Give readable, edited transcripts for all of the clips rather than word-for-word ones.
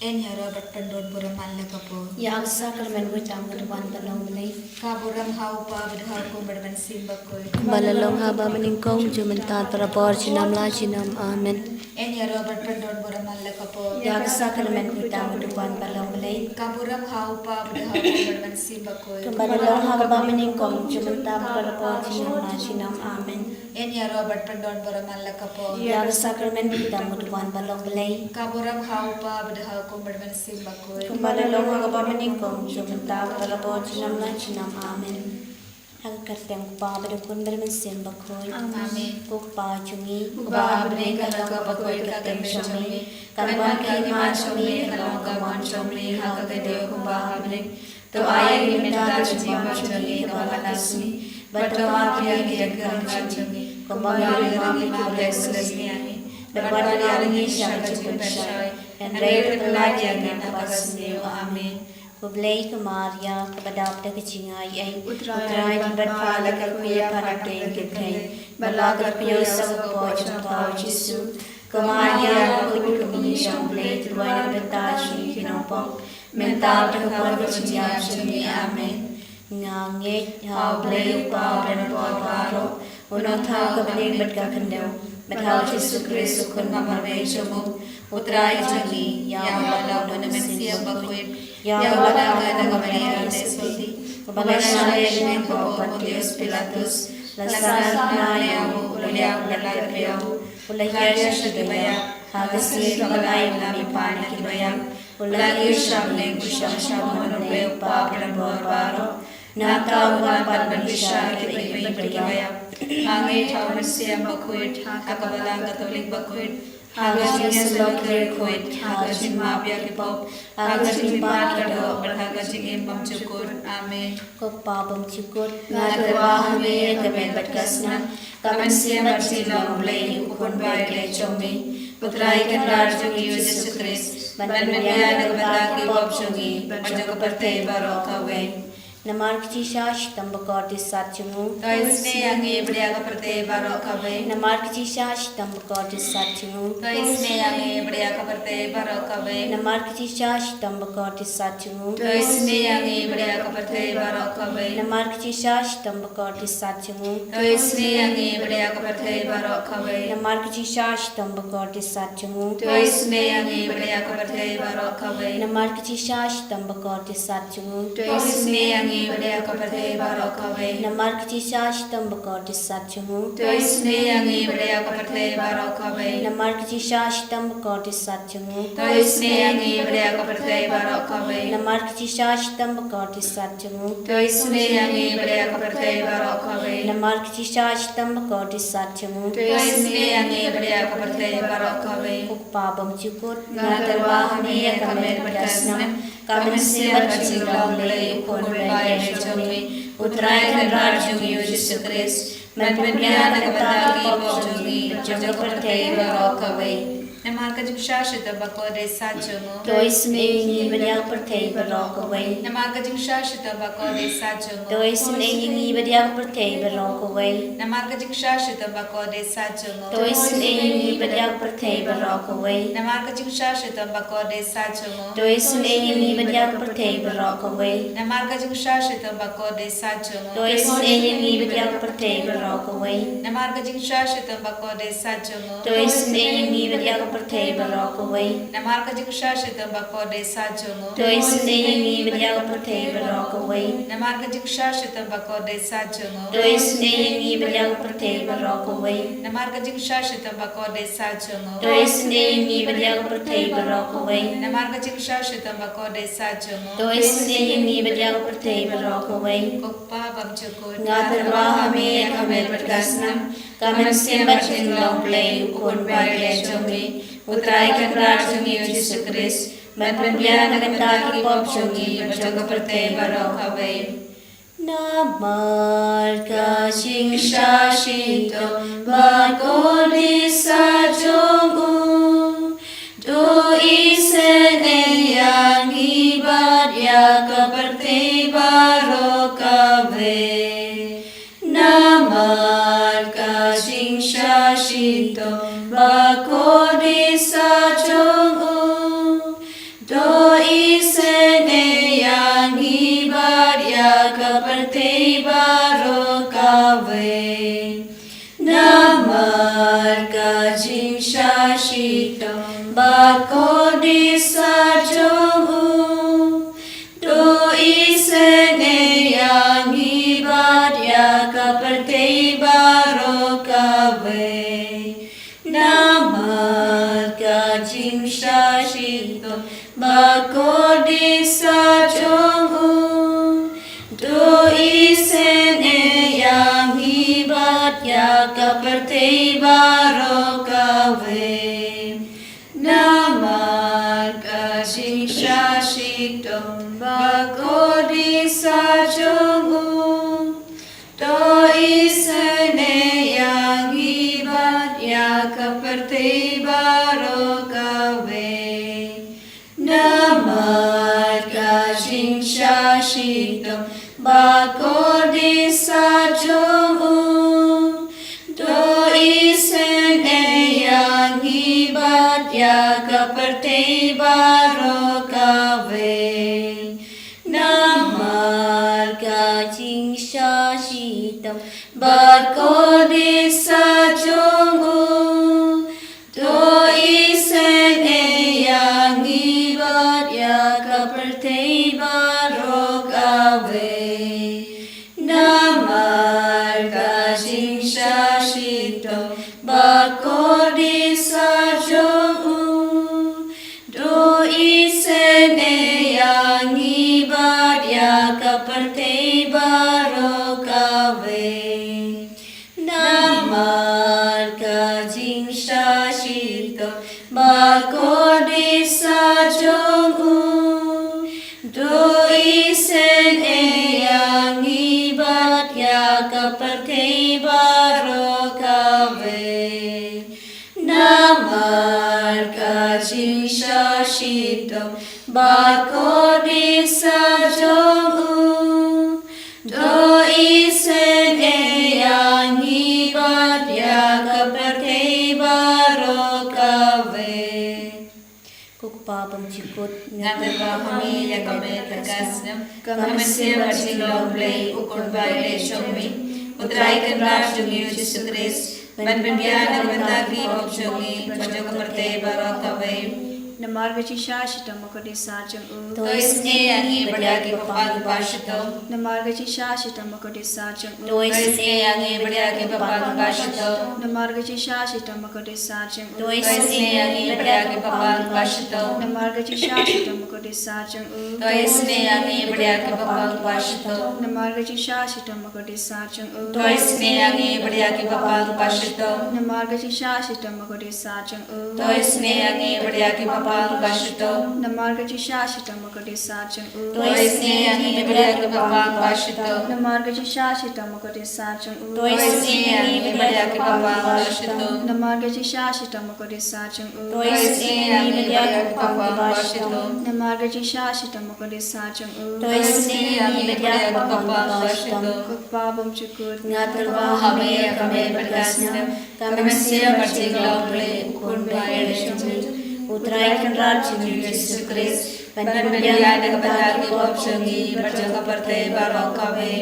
Enya Robert Pendon Buraman Lakapo. Yak Sacrament which I'm going to want the long life. Kaburam Haupa with Haukum Berman Simbakoi. Balalong haba meningkong jumentat para porchinam lachinam. Amen. Enya Robert Pendon Buraman Lakapo. Yak Sacrament which I'm going to want the long life. Kaburam Haupa with Haukum Berman Simbakoi. Balalong haba meningkong jumentat para porchinam lachinam. Amen. Enya Robert Pendon Buraman Lakapo. Yak Sacrament which I'm going to want the long life. Kaburam Haupa with Haukum Berman Simbakoi. Balalong haba meningkong jumentat para porchinam lachinam. Amen. Hangkateng pa berukun bermensin bakoi. Amen. Pukpa cungi. Ba abne kalaka bakoi kateng shomi. Kalwan kalima shomi kalong kawan shomi hakagade kuba abne. To ayang limita cungi cungi kabalasmi. Bato apya giyagan cungi. Kumbang yuri bless lesmiani. Berpada yalangi syaka cungi. And later the light yang napakasniyo. Amen. Kublay Maria, kabadapta kacingay ay utray di Baphylla kalkuya parating kitay, balagat piyo sa po chumpaw Jisu, Kamaria kuy kami siyang blay tuloy na bentashi kinopong, mental na kapag kacingay siyang amen. Ngangit, how blay upaw na pagkaro, unang tao kabaling ba't kakandaw, mathaw Jisu Kristo kun mamarmay siyamog, utray jangi, yawalaw na naman bakwit, Ya Allah Maria Desoti, Balashalaya Pontius Pilatus, Lasaraya Ulia Ulalaya, Ulaya Shadibaya, Hagasi Kabalay Lamipana Kibaya, Ulaya Shamling Shamshamonobeo Pabra Borbaro, Natawa Barbanisha Kibaya, Hangi Taurasiam Bakuit, Hakabala Catholic Bakuit, Hagajin Slokir Kuit, Hagajin Mapia Kipop, Hagajin Bakado, Hagajin Impam Chukur, Amen. Kopabam Chukut, Nagarwahame, Kamen Batkasna, Kamen Siam Barsila Blay, Ukun Baile Chomi, Putrai Kanrar Jungi Jesus Christ, Banbaya Nagbata Kipop Jungi, Bajokaparte Barokawe. Namarkchi shash tambakoti satchungu. Toisne Yangi Briakaparte Barokawe. Namarkchi shash tambakoti satchungu. Toisne Yangi Briakaparte Barokawe. Namarkchi shash tambakoti satchungu. Toisne Yangi Briakaparte Barokawe. Namarkchi shash tambakoti satchungu. Toisne Yangi Briakaparte Barokawe. Namarkchi shash tambakoti satchungu. Toisne Yangi Briakaparte Barokawe. Namarkchi shash tambakoti satchungu. Toisne Yangi Briakaparte Barokawe. Namarkchi shash tambakoti satchungu. Toisne Yangi Briakaparte Barokawe. Namarkchi shash tambakoti satchungu. Toisne Yangi Briakaparte Barokawe. Namarkchi shash tambakoti satchungu. Toisne Yangi Briakaparte Barokawe. Namarkchi shash tambakoti satchungu. Toisne Yangi Briakaparte Barokawe. Ukpabam chukut. Nagarwahame Kamen Batkasna, Kamen Siam Barsila Blay, Ukun Baile Chomi, Utray Kanrar Jungi Jesus Christ, Manbaya Nagbata Kipop Jungi, Bajokaparte Barokawe. Namarka Shashita Bakode Sachumu. Toisne Badia Perte Barokaway. Namarka Shashita Bakode Sachumu. Toisne Badia Perte Barokaway. Namarka Shashita Bakode Sachumu. Toisne Badia Perte Barokaway. Namarka Shashita Bakode Sachumu. Toisne Badia Perte Barokaway. Namarka Shashita Bakode Sachumu. Toisne Badia Perte Barokaway. Namarka Shashita Bakode Sachumu. Toisne Badia Perte Barokaway. Namarka Shashita Bakode Sachumu. Toisne Badia Perte Barokaway. Namarka Shashita Bakode Sachumu. Toisne Badia Perte Barokaway. Namarka Shashita Bakode Sachumu. Toisne Badia Perte Barokaway. Namarka Shashita Bakode Sachumu. Toisne Badia Perte Barokaway. Kokpa Bamchukut. Nagarwahame Kamen Batkasna, Kamen Siam Barsila Blay, Ukun Baile Chomi, Utray Kanrar Jungi Jesus Christ, Manbaya Nagbata Kipop Jungi, Bajokaparte Barokawe. Namarka Sing Shashito, Bakodi Sajomu, Do Isene Yangi Badya Kaparte Barokawe. Namarka Sing Shashito, Bakodi Sajomu, Do bako disa jongu do isene yang ibat ya kapertei barokawe namat kajing shashito bako disa jongu do isene yang ibat ya kapertei barokawe Namat kasing shashitong bako disa jongu do isene yang ibat ya kapertei barokawe Namat kasing shashitong bako disa jongu do isene yang ibat ya kapertei barokawe namal kajing shashitam bako disa jongu do isene yang ibat ya kapertei barokawe namal kajing shashitam bako disa jongu do isene yang ibat ya kapertei barokawe namal kajing shashito bako disa jongu do isene yang ibat ya kapertei barokawe Namal kajing shashito bako disa jongu do isene yang ibat ya kapertei barokawe Kukpapam cikut Ngaterpahami ya kami terkasih kami Jingisynei-blei ukur baile shomi Utraikan rajung Yesus Kristus Ben pembiana bentagi bokjongi Pajoka pertei barokawe Namarga shashita makade sajang u To isne yang ibadagi papagu pashito Namarga shashita makade sajang u To isne yang ibadagi papagu pashito Namarga shashita makade sajang u To isne yang ibadagi papagu pashito Namarga shashita makade sajang u To isne yang ibadagi papagu pashito Namarga shashita makade sajang u To isne yang ibadagi papagu pashito Namarga shashita makade sajang u To isne yang ibadagi papagu pashito Namarga shashita makade sajang u To isne yang ibadagi papagu pashito Namarga shashita makade sajang u To isne yang ibadagi papagu pashito Namarga shashita makade sajang u To isne yang ibadagi papagu pashito Namarga shashita makade sajang u To isne yang ibadagi papagu pashito Kukpapam cikut Ngaterpahami kami terkasih kami Jingisynei-blei ukur baile shomi Utraikan rajung Yesus Kristus Ben pembiana bentagi bokjongi Pajoka pertei barokawe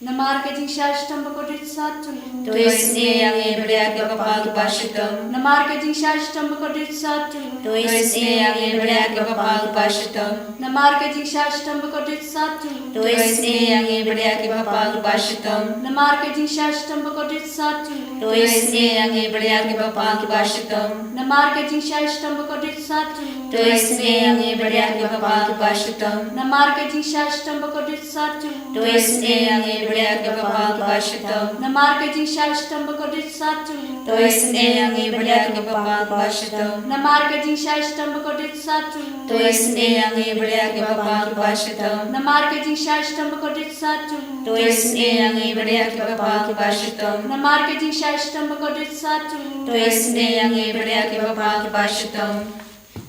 Namarga shashita makade sajang u To isne yang ibadagi papagu pashito Namarga shashita makade sajang u To isne yang ibadagi papagu pashito Namarga shashita makade sajang u To isne yang ibadagi papagu pashito Namarga shashita makade sajang u To isne yang ibadagi papagu pashito Namarga shashita makade sajang u To isne yang ibadagi papagu pashito Namarga shashita makade sajang u To isne yang ibadagi papagu pashito Namarga shashita makade sajang u To isne yang ibadagi papagu pashito Namarga shashita makade sajang u To isne yang ibadagi papagu pashito Namarga shashita makade sajang u To isne yang ibadagi papagu pashito Namarga shashita makade sajang u To isne yang ibadagi papagu pashito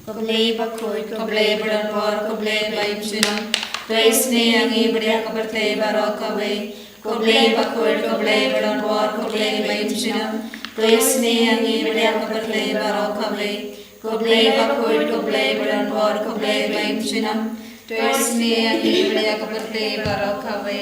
Koblei bakoi koblei berdor koblei baik sunam To isne yang ibadagi pertei barokawe Koblei bakoi koblei berdor koblei baik sunam To isne yang ibadagi pertei barokawe Koblei bakoi koblei berdor koblei baik sunam To isne yang ibadagi pertei barokawe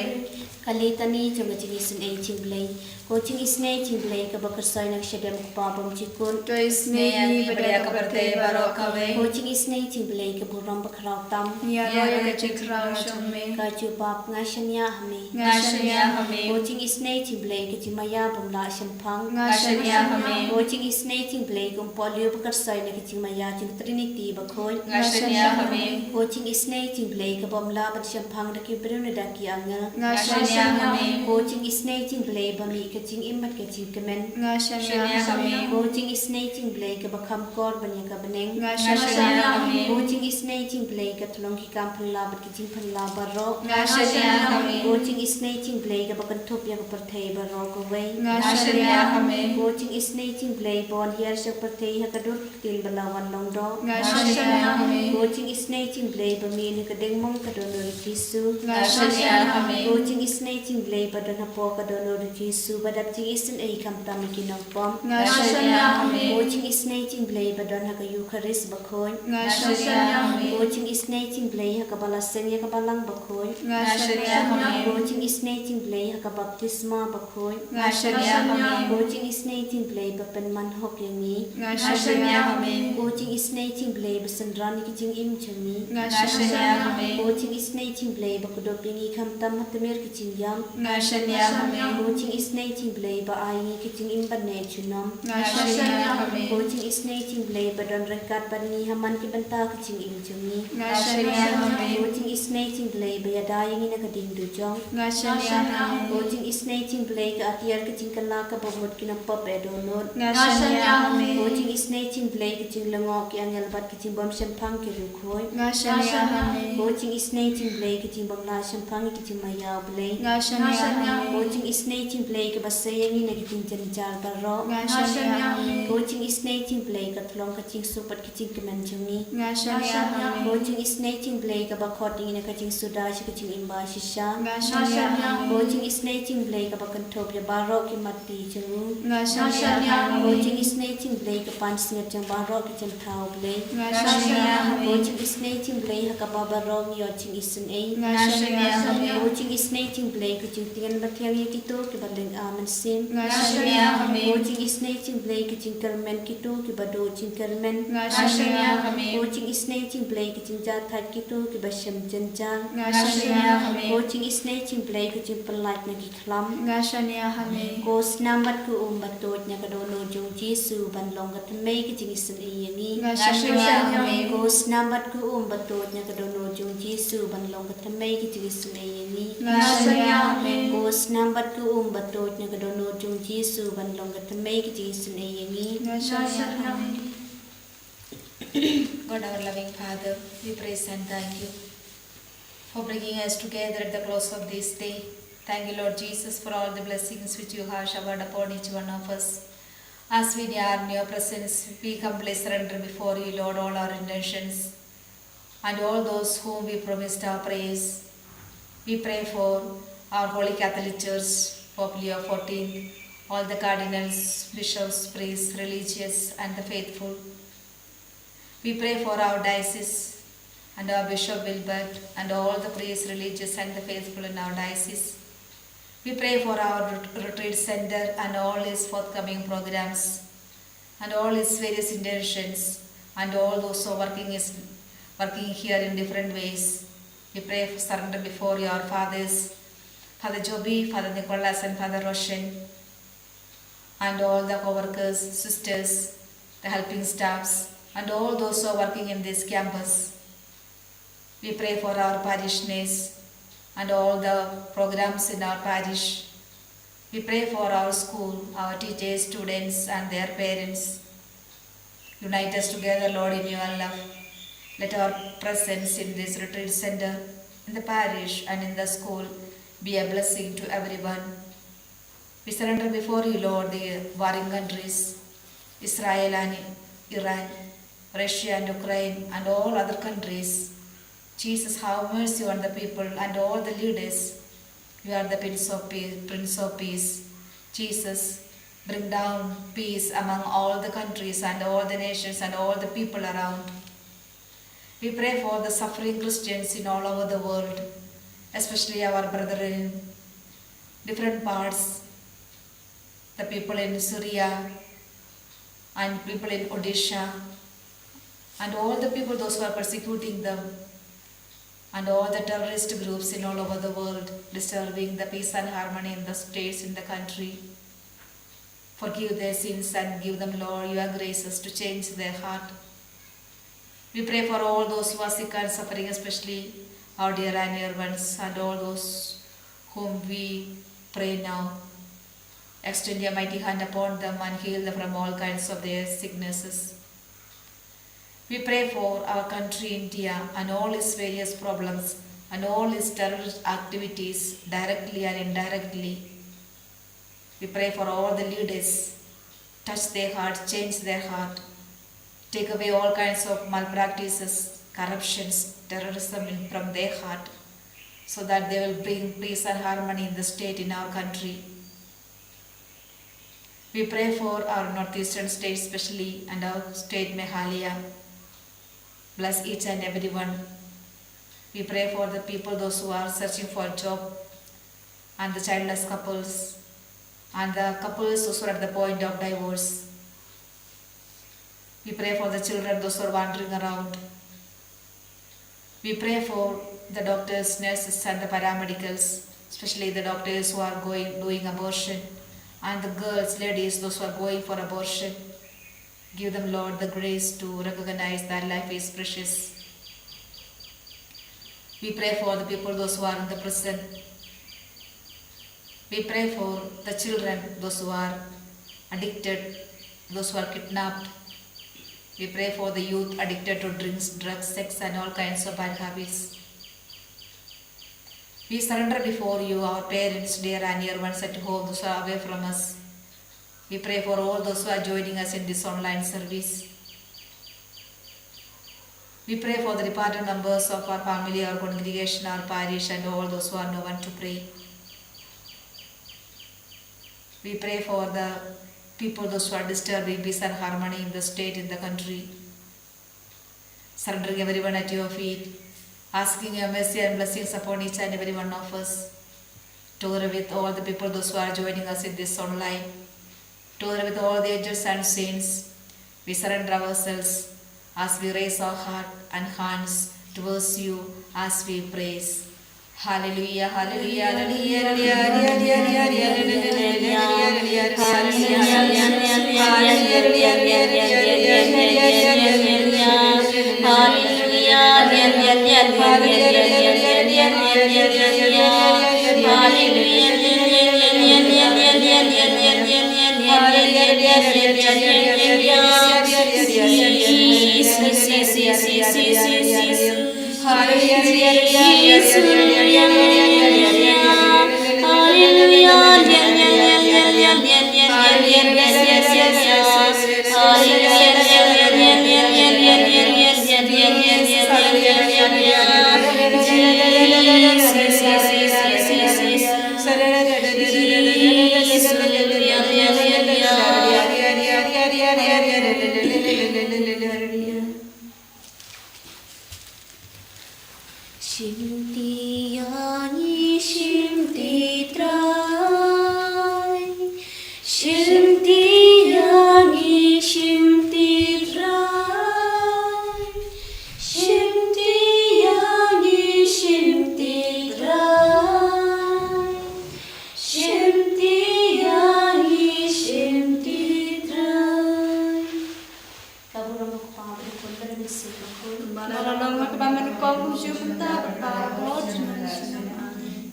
Kalitani chunga Jingisynei-blei. Ko Jingisynei-blei ka bakarsay nagsyadam kupapam chikun. To isnei badaya kaparte baro kawe. Ko Jingisynei-blei ka burang bakrautam. Ya roya ka chikrao shome. Ka chupap ngashanya hame. Ngashanya hame. Ko Jingisynei-blei ka chimaya bumla shampang. Ngashanya hame. Ko Jingisynei-blei ka polio bakarsay na chimaya ching Trinity bakhoy. Ngashanya hame. Ko Jingisynei-blei ka bumla bat shampang da kibruna da ki anga. Ngashanya hame. Ko Jingisynei-blei ba mi ka ching imat ka ching kemen. Ngashanya hame. Ko Jingisynei-blei ka bakam kor banya ka beneng. Ngashanya hame. Ko Jingisynei-blei ka tulong ki kam phala bat ki ching phala barok. Ngashanya hame. Ko Jingisynei-blei ka bakan thop ya ka parthei barok away. Ngashanya hame. Ko Jingisynei-blei bon yer sa parthei ha ka dur tin balawan long do. Ngashanya hame. Ko Jingisynei-blei ba mi ni ka dengmong ka donor Jisu. Ngashanya hame. Ko Jingisynei-blei ba don hapo ka donor Jisu badap Jingisynei kam tam kinopom. Ngashanya hame. Ko Jingisynei-blei ba don ha ka Eucharist bakhoy. Ngashanya hame. Ko Jingisynei-blei ha ka balaseng ya ka balang bakhoy. Ngashanya hame. Ko Jingisynei-blei ha ka baptisma bakhoy. Ngashanya hame. Ko Jingisynei-blei ba penman hok yangi. Ngashanya hame. Ko Jingisynei-blei ba sandrani ki jing im changi. Ngashanya hame. Ko Jingisynei-blei ba kudop yangi kam tam hatamir ki jing yam. Ngashanya hame. Ko Jingisynei-blei ba ayi ki jing im ban ne chunam. Ngashanya hame. Ko Jingisynei-blei ba don rekat ban ni haman ki banta ki jing im changi. Ngashanya hame. Ko Jingisynei-blei ba yada yangi na ka ding du jong. Ngashanya hame. Ko Jingisynei-blei ka atiar ki jing kala ka babot ki na pop e donor. Ngashanya hame. Ko Jingisynei-blei ki jing langok ki angel bat ki jing bom shampang ki rukhoy. Ngashanya hame. Ko Jingisynei-blei ki jing bangla shampang ki jing mayaw blei. Ngashanya hame. Ko Jingisynei-blei ka basayangi na ki jing janjar baro. Ngashanya hame. Ko Jingisynei-blei ka thlong ka jing supat ki jing kemen changi. Ngashanya hame. Ko Jingisynei-blei ka bakot ni na ka jing suda shi ka jing imba shisha. Ngashanya hame. Ko Jingisynei-blei ka bakantop ya baro ki mati changu. Ngashanya Ko hame. Jingisynei-blei ka pansngat jang baro ki jing thau blei. Ngashanya Ko hame. Jingisynei-blei ha ka babarong yo Jingisynei. Ngashanya hame. Ko Jingisynei-blei ka jing tingan bathyang ya kito ki baleng aman sim. Ngashanya hame. Ko Jingisynei-blei ka jing kermen kito ki bado jing kermen. Ngashanya hame. Ko Jingisynei-blei ka jing jathat kito ki basyam janjang. Ngashanya hame. Ko Jingisynei-blei ka jing pelat na ki khlam. Ngashanya hame. Ko snambat ku batot nya ka dono jong Jisu ban long ka tmei ki Jingisynei yangi. Ngashanya hame. Ko snambat ku batot nya ka dono jong Jisu ban long ka tmei ki Jingisynei yangi. Ngashanya hame. Ko snambat ku batot nya ka dono jong Jisu ban long ka tmei ki Jingisynei yangi. Ngashanya hame. God, our loving Father, we praise and thank you for bringing us together at the close of this day. Thank you, Lord Jesus, for all the blessings which you have showered upon each one of us. As we are in your presence, we humbly surrender before you, Lord, all our intentions and all those whom we promised our prayers. We pray for our Holy Catholic Church, Pope Leo XIV, all the cardinals, bishops, priests, religious, and the faithful. We pray for our diocese and our Bishop Wilbert and all the priests, religious, and the faithful in our diocese. We pray for our retreat center and all its forthcoming programs and all its various intentions and all those who are working here in different ways. We pray for surrender before your fathers, Father Joby, Father Nicholas, and Father Roshan, and all the co-workers, sisters, the helping staffs, and all those who are working in this campus. We pray for our parishioners and all the programs in our parish. We pray for our school, our teachers, students, and their parents. Unite us together, Lord, in your love. Let our presence in this retreat center, in the parish, and in the school be a blessing to everyone. We surrender before you, Lord, the warring countries, Israel and Iran, Russia and Ukraine, and all other countries. Jesus, have mercy on the people and all the leaders. You are the Prince of Peace. Jesus, bring down peace among all the countries and all the nations and all the people around. We pray for the suffering Christians in all over the world, especially our brethren different parts, the people in Syria and people in Odisha and all the people those who are persecuting them and all the terrorist groups in all over the world disturbing the peace and harmony in the states in the country. Forgive their sins and give them, Lord, your graces to change their heart. We pray for all those who are sick and suffering, especially our dear and near ones and all those whom we pray now. Extend your mighty hand upon them and heal them from all kinds of their sicknesses. We pray for our country India and all its various problems and all its terrorist activities directly and indirectly. We pray for all the leaders. Touch their heart, change their heart. Take away all kinds of malpractices, corruptions, terrorism from their heart so that they will bring peace and harmony in the state, in our country. We pray for our northeastern states especially and our state Meghalaya. Bless each and every one. We pray for the people, those who are searching for a job and the childless couples and the couples those who are at the point of divorce. We pray for the children, those who are wandering around. We pray for the doctors, nurses and the paramedicals, especially the doctors who are doing abortion and the girls, ladies, those who are going for abortion. Give them, Lord, the grace to recognize that life is precious. We pray for the people, those who are in the prison. We pray for the children, those who are addicted, those who are kidnapped. We pray for the youth addicted to drinks, drugs, sex and all kinds of bad habits. We surrender before you our parents, dear and near ones at home, those who are away from us. We pray for all those who are joining us in this online service. We pray for the departed members of our family, our congregation, our parish and all those who are no one to pray. We pray for the people, those who are disturbing peace and harmony in the state, in the country. Surrendering everyone at your feet, asking your mercy and blessings upon each and every one of us. Together with all the people, those who are joining us in this online. Together with all the angels and saints, we surrender ourselves as we raise our heart and hands towards you as we praise. Hallelujah, hallelujah, hallelujah,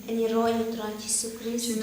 En je rooie draad Jezus Christus.